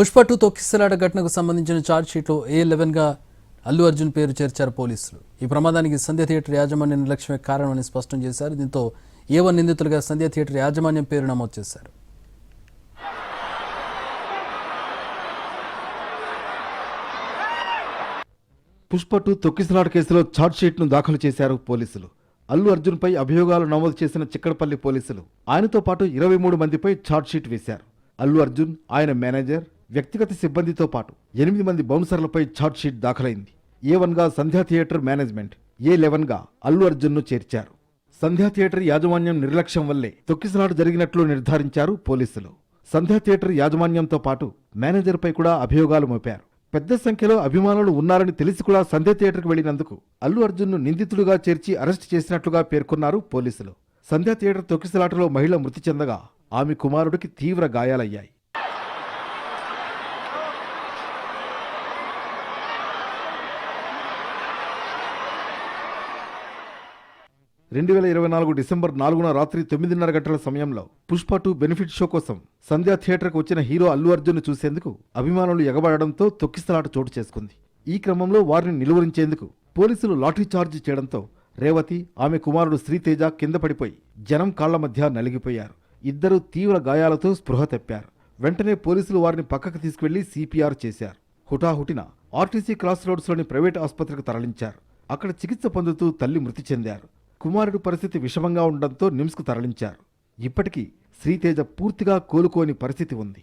పుష్ప 2 తొక్కిసలాట ఘటనకు సంబంధించిన ఛార్జ్షీట్లో A11గా అల్లు అర్జున్ పేరు చేర్చారు పోలీసులు. ఈ ప్రమాదానికి సంధ్య థియేటర్ యాజమాన్య నిర్లక్ష్యమే కారణమని స్పష్టం చేశారు. దీంతో A1 నిందితులుగా సంధ్య థియేటర్ యాజమాన్యం పేరు నమోదు చేశారు. పుష్ప 2 తొక్కిసలాట కేసులో ఛార్జ్షీట్ను దాఖలు చేశారు పోలీసులు. అల్లు అర్జున్పై అభియోగాలు నమోదు చేసిన చిక్కడపల్లి పోలీసులు ఆయనతో పాటు 23 మందిపై ఛార్జ్షీట్ వేశారు. అల్లు అర్జున్, ఆయన మేనేజర్, వ్యక్తిగత సిబ్బందితో పాటు 8 మంది బౌన్సర్లపై ఛార్జ్షీట్ దాఖలైంది. A1గా సంధ్యా థియేటర్ మేనేజ్మెంట్, A11గా అల్లు అర్జున్ను చేర్చారు. సంధ్యా థియేటర్ యాజమాన్యం నిర్లక్ష్యం వల్లే తొక్కిసలాట జరిగినట్లు నిర్ధారించారు పోలీసులు. సంధ్యా థియేటర్ యాజమాన్యంతో పాటు మేనేజర్పై కూడా అభియోగాలు మోపారు. పెద్ద సంఖ్యలో అభిమానులు ఉన్నారని తెలిసి కూడా సంధ్య థియేటర్కు వెళ్లినందుకు అల్లు అర్జున్ను నిందితుడిగా చేర్చి అరెస్ట్ చేసినట్లుగా పేర్కొన్నారు పోలీసులు. సంధ్య థియేటర్ తొక్కిసలాటలో మహిళ మృతి చెందగా ఆమె కుమారుడికి తీవ్ర గాయాలయ్యాయి. డిసెంబర్ 4న రాత్రి 9:30 గంటల సమయంలో పుష్ప 2 బెనిఫిట్ షో కోసం సంధ్యా థియేటర్కు వచ్చిన హీరో అల్లు అర్జున్ను చూసేందుకు అభిమానులు ఎగబడడంతో తొక్కిసలాట చోటు చేసుకుంది. ఈ క్రమంలో వారిని నిలువరించేందుకు పోలీసులు లాఠీ చార్జ్ చేయడంతో రేవతి, ఆమె కుమారుడు శ్రీతేజ కింద పడిపోయి జనం కాళ్ల మధ్య నలిగిపోయారు. ఇద్దరూ తీవ్ర గాయాలతో స్పృహ తప్పారు. వెంటనే పోలీసులు వారిని పక్కకు తీసుకువెళ్లి CPR చేశారు. హుటాహుటిన ఆర్టీసీ క్రాస్ రోడ్స్లోని ప్రైవేట్ ఆసుపత్రికి తరలించారు. అక్కడ చికిత్స పొందుతూ తల్లి మృతి చెందారు. కుమారుడి పరిస్థితి విషమంగా ఉండడంతో నిమ్స్కు తరలించారు. ఇప్పటికీ శ్రీతేజ పూర్తిగా కోలుకోని పరిస్థితి ఉంది.